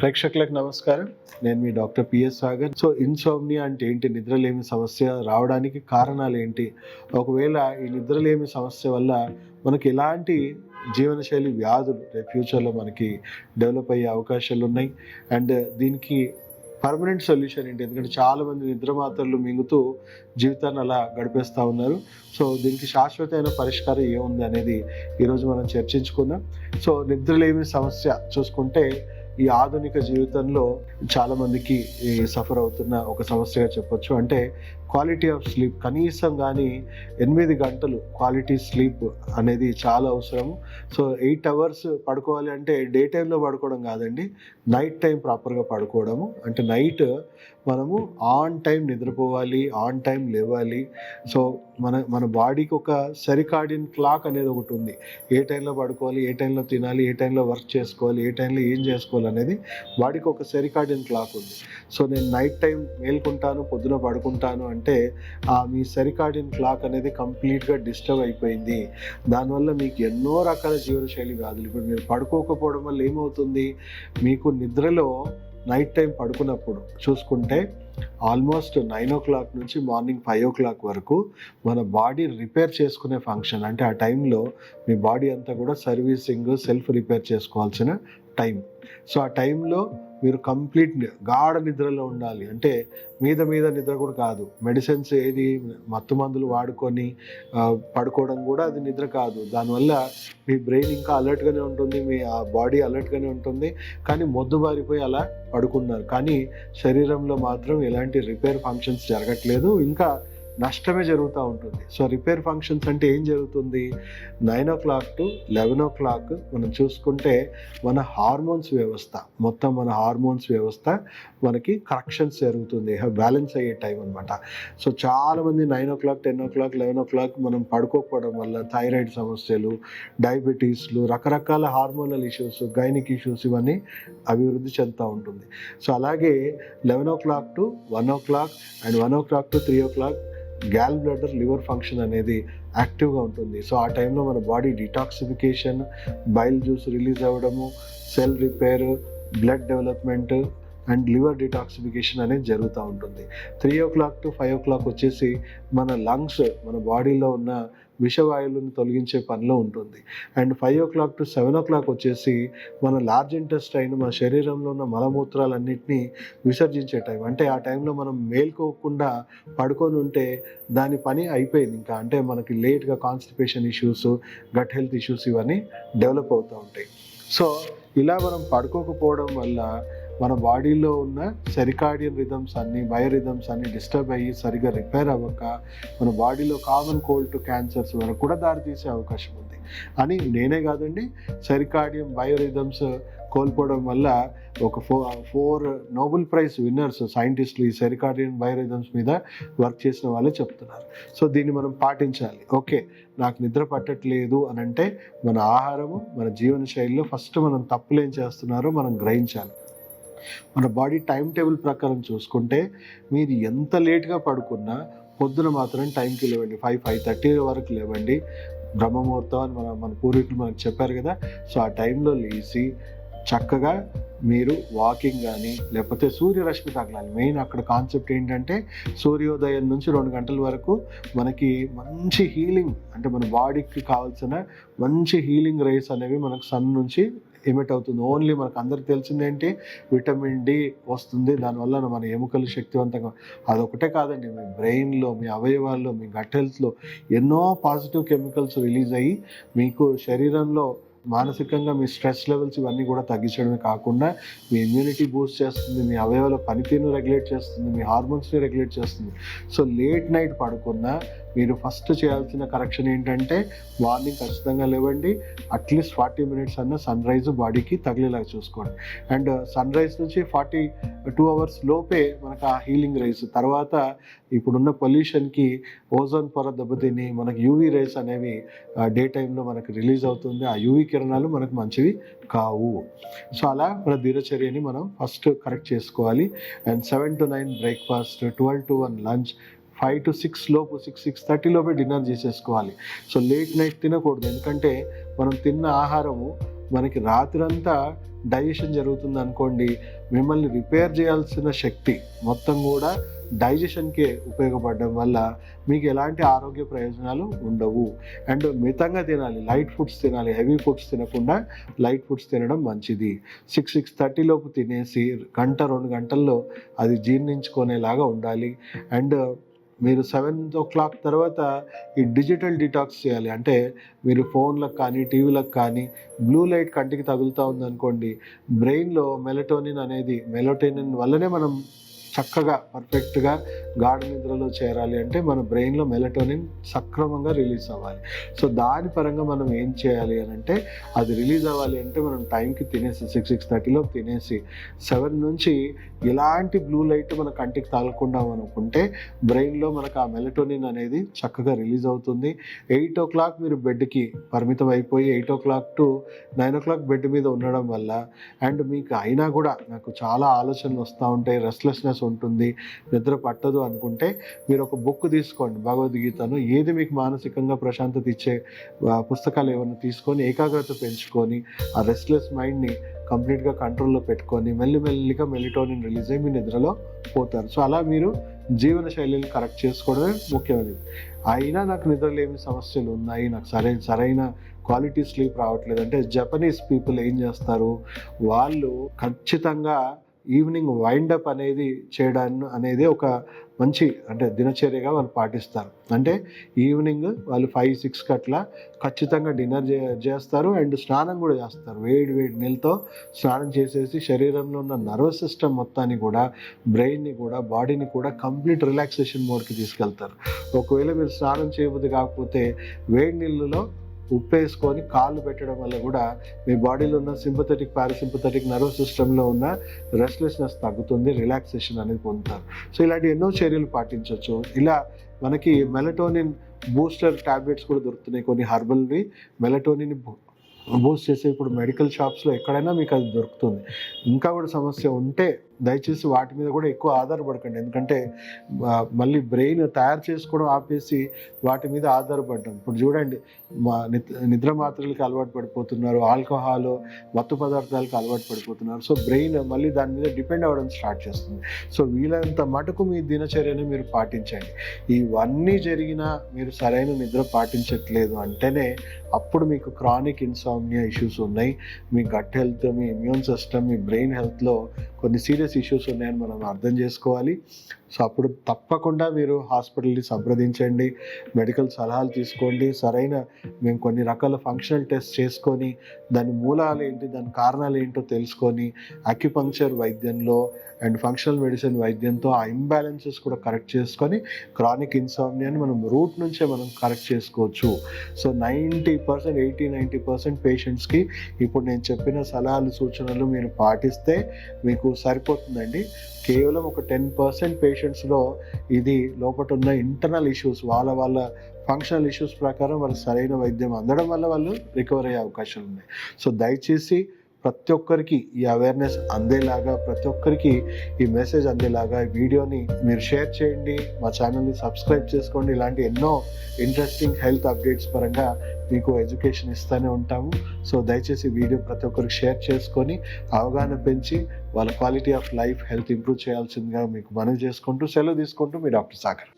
ప్రేక్షకులకు నమస్కారం. నేను మీ డాక్టర్ పిఎస్ సాగర్. ఇన్సోమ్నియా అంటే ఏంటి? నిద్రలేమి సమస్య రావడానికి కారణాలు ఏంటి? ఒకవేళ ఈ నిద్రలేమి సమస్య వల్ల మనకి ఎలాంటి జీవనశైలి వ్యాధులు రేపు ఫ్యూచర్లో మనకి డెవలప్ అయ్యే అవకాశాలు ఉన్నాయి. అండ్ దీనికి పర్మనెంట్ సొల్యూషన్ ఏంటి? ఎందుకంటే చాలామంది నిద్ర మాత్రలు మింగుతూ జీవితాన్ని అలా గడిపేస్తూ ఉన్నారు. దీనికి శాశ్వతమైన పరిష్కారం ఏముంది అనేది ఈరోజు మనం చర్చించుకుందాం. నిద్రలేమి సమస్య చూసుకుంటే ఈ ఆధునిక జీవితంలో చాలామందికి సఫర్ అవుతున్న ఒక సమస్యగా చెప్పొచ్చు. అంటే క్వాలిటీ ఆఫ్ స్లీప్, కనీసం కానీ 8 గంటలు క్వాలిటీ స్లీప్ అనేది చాలా అవసరం. 8 అవర్స్ పడుకోవాలి అంటే డే టైంలో పడుకోవడం కాదండి, నైట్ టైం ప్రాపర్గా పడుకోవడము. అంటే నైట్ మనము ఆన్ టైం నిద్రపోవాలి, ఆన్ టైం లేవాలి. మన బాడీకి ఒక సెరికాడియన్ క్లాక్ అనేది ఒకటి ఉంది. ఏ టైంలో పడుకోవాలి, ఏ టైంలో తినాలి, ఏ టైంలో వర్క్ చేసుకోవాలి, ఏ టైంలో ఏం చేసుకోవాలి అనేది బాడీకి ఒక సెరికాడియన్ క్లాక్ ఉంది. నేను నైట్ టైం మేల్కుంటాను, పొద్దున పడుకుంటాను అంటే మీ సెరికాడియన్ క్లాక్ అనేది కంప్లీట్గా డిస్టర్బ్ అయిపోయింది. దానివల్ల మీకు ఎన్నో రకాల జీవనశైలి వ్యాధులు. ఇప్పుడు మీరు పడుకోకపోవడం వల్ల ఏమవుతుంది? మీకు నిద్రలో నైట్ టైం పడుకున్నప్పుడు చూసుకుంటే ఆల్మోస్ట్ 9 నుంచి మార్నింగ్ 5 వరకు మన బాడీ రిపేర్ చేసుకునే ఫంక్షన్. అంటే ఆ టైంలో మీ బాడీ అంతా కూడా సర్వీసింగ్, సెల్ఫ్ రిపేర్ చేసుకోవాల్సిన టైం. ఆ టైంలో మీరు కంప్లీట్ గాఢ నిద్రలో ఉండాలి. అంటే మీద నిద్ర కూడా కాదు. మెడిసిన్స్ ఏది మత్తు మందులు వాడుకొని పడుకోవడం కూడా అది నిద్ర కాదు. దానివల్ల మీ బ్రెయిన్ ఇంకా అలర్ట్గానే ఉంటుంది, మీ బాడీ అలర్ట్గానే ఉంటుంది, కానీ మొద్దుబారిపోయి అలా పడుకున్నారు. కానీ శరీరంలో మాత్రం ఎలాంటి రిపేర్ ఫంక్షన్స్ జరగట్లేదు, ఇంకా నష్టమే జరుగుతూ ఉంటుంది. రిపేర్ ఫంక్షన్స్ అంటే ఏం జరుగుతుంది? 9 to 11 మనం చూసుకుంటే మన హార్మోన్స్ వ్యవస్థ, మొత్తం మన హార్మోన్స్ వ్యవస్థ మనకి కరెక్షన్స్ జరుగుతుంది, బ్యాలెన్స్ అయ్యే టైం అనమాట. చాలామంది 9 10 11 మనం పడుకోకపోవడం వల్ల థైరాయిడ్ సమస్యలు, డయాబెటీస్లు, రకరకాల హార్మోనల్ ఇష్యూస్, గైనిక్ ఇష్యూస్ ఇవన్నీ అభివృద్ధి చెందుతూ ఉంటుంది. అలాగే 11 to 1 and 1 to 3 gall bladder, liver function అనేది యాక్టివ్గా ఉంటుంది. ఆ టైంలో మన body detoxification, bile juice release అవ్వడము, cell repair, blood development and liver detoxification అనేది జరుగుతూ ఉంటుంది. 3 to 5 వచ్చేసి మన లంగ్స్, మన బాడీలో ఉన్న విషవాయువులను తొలగించే పనిలో ఉంటుంది. అండ్ 5 to 7 వచ్చేసి మన లార్జ్ ఇంటెస్టైన్, మన శరీరంలో ఉన్న మలమూత్రాలన్నింటినీ విసర్జించే టైం. అంటే ఆ టైంలో మనం మేల్కోకుండా పడుకొని ఉంటే దాని పని అయిపోయింది ఇంకా. అంటే మనకి లేట్గా constipation issues, gut health issues ఇవన్నీ డెవలప్ అవుతూ ఉంటాయి. ఇలా మనం పడుకోకపోవడం వల్ల మన బాడీలో ఉన్న సెరికాడియన్ రిథమ్స్ అన్నీ, బయోరిథమ్స్ అన్నీ డిస్టర్బ్ అయ్యి సరిగా రిపేర్ అవ్వక మన బాడీలో కామన్ కోల్డ్ టు క్యాన్సర్స్ వరకు కూడా దారితీసే అవకాశం ఉంది అని నేనే కాదండి, సెరికాడియన్ బయోరిథమ్స్ కోల్పోవడం వల్ల ఒక 4 నోబెల్ ప్రైజ్ విన్నర్స్ సైంటిస్టులు ఈ సెరికాడియన్ బయోరిథమ్స్ మీద వర్క్ చేసిన వాళ్ళే చెప్తున్నారు. దీన్ని మనం పాటించాలి. ఓకే, నాకు నిద్ర పట్టట్లేదు అని అంటే మన ఆహారము, మన జీవన శైలిలో ఫస్ట్ మనం తప్పులు ఏం చేస్తున్నారో మనం గ్రహించాలి. మన బాడీ టైం టేబుల్ ప్రకారం చూసుకుంటే మీరు ఎంత లేట్గా పడుకున్నా పొద్దున మాత్రం టైంకి లేవండి. 5:30 వరకు లేవండి. బ్రహ్మముహూర్తం అని మన పూర్వీకులు మనకు చెప్పారు కదా. ఆ టైంలో లేచి చక్కగా మీరు వాకింగ్ కానీ లేకపోతే సూర్యరశ్మి తగలాలి. మెయిన్ అక్కడ కాన్సెప్ట్ ఏంటంటే సూర్యోదయం నుంచి 2 గంటల వరకు మనకి మంచి హీలింగ్, అంటే మన బాడీకి కావాల్సిన మంచి హీలింగ్ రేస్ అనేవి మనకు సన్ నుంచి ఎమిట్ అవుతుంది. ఓన్లీ మనకు అందరికి తెలిసిందేంటి? విటమిన్ డి వస్తుంది, దానివల్ల మన ఎముకలు శక్తివంతంగా. అదొకటే కాదండి, మీ బ్రెయిన్లో, మీ అవయవాల్లో, మీ గట్ హెల్త్లో ఎన్నో పాజిటివ్ కెమికల్స్ రిలీజ్ అయ్యి మీకు శరీరంలో మానసికంగా మీ స్ట్రెస్ లెవెల్స్ ఇవన్నీ కూడా తగ్గించడమే కాకుండా మీ ఇమ్యూనిటీ బూస్ట్ చేస్తుంది, మీ అవయవాల పనితీరును రెగ్యులేట్ చేస్తుంది, మీ హార్మోన్స్ని రెగ్యులేట్ చేస్తుంది. లేట్ నైట్ పడుకున్నా మీరు ఫస్ట్ చేయాల్సిన కరెక్షన్ ఏంటంటే మార్నింగ్ ఖచ్చితంగా లేవండి. అట్లీస్ట్ 40 minutes అన్న సన్ రైజ్ బాడీకి తగిలేలాగా చూసుకోండి. అండ్ సన్ రైజ్ నుంచి 42 hours లోపే మనకు ఆ హీలింగ్ రైస్. తర్వాత ఇప్పుడున్న పొల్యూషన్కి ఓజోన్ పొర దెబ్బతిని మనకు యూవీ రేస్ అనేవి డే టైంలో మనకు రిలీజ్ అవుతుంది. ఆ యూవీ కిరణాలు మనకు మంచివి కావు. అలా మన దినచర్యని మనం ఫస్ట్ కరెక్ట్ చేసుకోవాలి. And 7 to 9 breakfast, 12 to 1 lunch, 5 to 6 లోపు, 6:30 లోపే డిన్నర్ చేసేసుకోవాలి. లేట్ నైట్ తినకూడదు. ఎందుకంటే మనం తిన్న ఆహారము మనకి రాత్రంతా డైజెషన్ జరుగుతుంది అనుకోండి, మిమ్మల్ని రిపేర్ చేయాల్సిన శక్తి మొత్తం కూడా డైజెషన్కే ఉపయోగపడడం వల్ల మీకు ఎలాంటి ఆరోగ్య ప్రయోజనాలు ఉండవు. అండ్ మితంగా తినాలి, లైట్ ఫుడ్స్ తినాలి, హెవీ ఫుడ్స్ తినకుండా లైట్ ఫుడ్స్ తినడం మంచిది. 6-6:30 లోపు తినేసి 1-2 గంటల్లో అది జీర్ణించుకునేలాగా ఉండాలి. అండ్ మీరు 7 తర్వాత ఈ డిజిటల్ డిటాక్స్ చేయాలి. అంటే మీరు ఫోన్లకు కానీ టీవీలకు కానీ బ్లూ లైట్ కంటికి తగులుతూ ఉందనుకోండి, బ్రెయిన్లో మెలటోనిన్ వల్లనే మనం చక్కగా పర్ఫెక్ట్గా గాఢ నిద్రలో చేరాలి. అంటే మన బ్రెయిన్లో మెలటోనిన్ సక్రమంగా రిలీజ్ అవ్వాలి. సో దాని పరంగా మనం ఏం చేయాలి అని అంటే, అది రిలీజ్ అవ్వాలి అంటే మనం టైంకి తినేసి 6-6:30 తినేసి 7 నుంచి ఎలాంటి బ్లూ లైట్ మన కంటికి తగలకుండా అనుకుంటే బ్రెయిన్లో మనకు ఆ మెలటోనిన్ అనేది చక్కగా రిలీజ్ అవుతుంది. 8 మీరు బెడ్కి పరిమితం అయిపోయి 8 to 9 బెడ్ మీద ఉండడం వల్ల, అండ్ మీకు అయినా కూడా నాకు చాలా ఆలోచనలు వస్తూ ఉంటాయి, రెస్ట్లెస్నెస్ ఉంటుంది, నిద్ర పట్టదు అనుకుంటే మీరు ఒక బుక్ తీసుకోండి, భగవద్గీతను. ఏది మీకు మానసికంగా ప్రశాంతత ఇచ్చే పుస్తకాలు ఏమైనా తీసుకొని ఏకాగ్రత పెంచుకొని ఆ రెస్ట్లెస్ మైండ్ని కంప్లీట్గా కంట్రోల్లో పెట్టుకొని మెల్లిమెల్లిగా మెలటోనిన్ రిలీజ్ అయ్యి మీ నిద్రలో పోతారు. సో అలా మీరు జీవన శైలిని కరెక్ట్ చేసుకోవడమే ముఖ్యమైనది. అయినా నాకు నిద్రలేమి సమస్యలు ఉన్నాయి, నాకు సరైన క్వాలిటీ స్లీప్ రావట్లేదు అంటే, జపనీస్ పీపుల్ ఏం చేస్తారు, వాళ్ళు ఖచ్చితంగా ఈవినింగ్ వైండప్ అనేది చేయడాన్ని అనేది ఒక మంచి దినచర్యగా వాళ్ళు పాటిస్తారు. అంటే ఈవినింగ్ వాళ్ళు 5-6 అట్లా ఖచ్చితంగా డిన్నర్ చేస్తారు అండ్ స్నానం కూడా చేస్తారు. వేడి నీళ్ళతో స్నానం చేసేసి శరీరంలో ఉన్న నర్వస్ సిస్టమ్ మొత్తాన్ని కూడా, బ్రెయిన్ని కూడా, బాడీని కూడా కంప్లీట్ రిలాక్సేషన్ మోడ్కి తీసుకెళ్తారు. ఒకవేళ మీరు స్నానం చేయబుద్ధి కాకపోతే వేడి నీళ్ళలో ఉప్పు వేసుకొని కాళ్ళు పెట్టడం వల్ల కూడా మీ బాడీలో ఉన్న సింపథెటిక్ పారాసింపథెటిక్ నర్వస్ సిస్టంలో ఉన్న రెస్ట్లెస్నెస్ తగ్గుతుంది, రిలాక్సేషన్ అనేది పొందుతారు. సో ఇలాంటి ఎన్నో చర్యలు పాటించవచ్చు. ఇలా మనకి మెలటోనిన్ బూస్టర్ టాబ్లెట్స్ కూడా దొరుకుతున్నాయి, కొన్ని హర్బల్వి మెలటోనిన్ బూస్ట్ చేసే. ఇప్పుడు మెడికల్ షాప్స్లో ఎక్కడైనా మీకు అది దొరుకుతుంది. ఇంకా కూడా సమస్య ఉంటే దయచేసి వాటి మీద కూడా ఎక్కువ ఆధారపడకండి, ఎందుకంటే మళ్ళీ బ్రెయిన్ తయారు చేసుకోవడం ఆపేసి వాటి మీద ఆధారపడ్డాం. ఇప్పుడు చూడండి, నిద్ర మాత్రలకి అలవాటు పడిపోతున్నారు, ఆల్కహాల్ మత్తు పదార్థాలకు అలవాటు పడిపోతున్నారు. సో బ్రెయిన్ మళ్ళీ దాని మీద డిపెండ్ అవ్వడం స్టార్ట్ చేస్తుంది. సో వీలైనంత మటుకు మీ దినచర్యను మీరు పాటించండి. ఇవన్నీ జరిగినా మీరు సరైన నిద్ర పాటించట్లేదు అంటేనే అప్పుడు మీకు క్రానిక్ ఇన్సామ్నియా ఇష్యూస్ ఉన్నాయి, మీ గట్ హెల్త్, మీ ఇమ్యూన్ సిస్టమ్, మీ బ్రెయిన్ హెల్త్లో కొన్ని సీరియస్ ఇష్యూస్ ఉన్నాయని మనం అర్థం చేసుకోవాలి. సో అప్పుడు తప్పకుండా మీరు హాస్పిటల్ని సంప్రదించండి, మెడికల్ సలహాలు తీసుకోండి. మేము కొన్ని రకాల ఫంక్షనల్ టెస్ట్ చేసుకొని దాని మూలాలు ఏంటి, దాని కారణాలు ఏంటో తెలుసుకొని అక్యుపంక్చర్ వైద్యంలో అండ్ ఫంక్షనల్ మెడిసిన్ వైద్యంతో ఆ ఇంబ్యాలెన్సెస్ కూడా కరెక్ట్ చేసుకొని క్రానిక్ ఇన్సామ్నియాని మనం రూట్ నుంచే మనం కరెక్ట్ చేసుకోవచ్చు. సో 80-90% పేషెంట్స్కి ఇప్పుడు నేను చెప్పిన సలహాలు సూచనలు మీరు పాటిస్తే మీకు సరిపోతుందండి. కేవలం ఒక 10% పేషెంట్స్లో ఇది లోపల ఉన్న ఇంటర్నల్ ఇష్యూస్, వాళ్ళ ఫంక్షనల్ ఇష్యూస్ ప్రకారం వాళ్ళకి సరైన వైద్యం అందడం వల్ల వాళ్ళు రికవర్ అయ్యే అవకాశాలు ఉన్నాయి. సో దయచేసి ప్రతి ఒక్కరికి ఈ అవేర్నెస్ అందేలాగా, ప్రతి ఒక్కరికి ఈ మెసేజ్ అందేలాగా ఈ వీడియోని మీరు షేర్ చేయండి, మా ఛానల్ని సబ్స్క్రైబ్ చేసుకోండి. ఇలాంటి ఎన్నో ఇంట్రెస్టింగ్ హెల్త్ అప్డేట్స్ పరంగా మీకు ఎడ్యుకేషన్ ఇస్తూనే ఉంటాము. సో దయచేసి వీడియో ప్రతి ఒక్కరికి షేర్ చేసుకొని అవగాహన పెంచి వాళ్ళ quality of life, health improve చేయాల్సిందిగా మీకు మనవి చేసుకుంటూ సెలవు తీసుకుంటూ మీ డాక్టర్ సాగర్.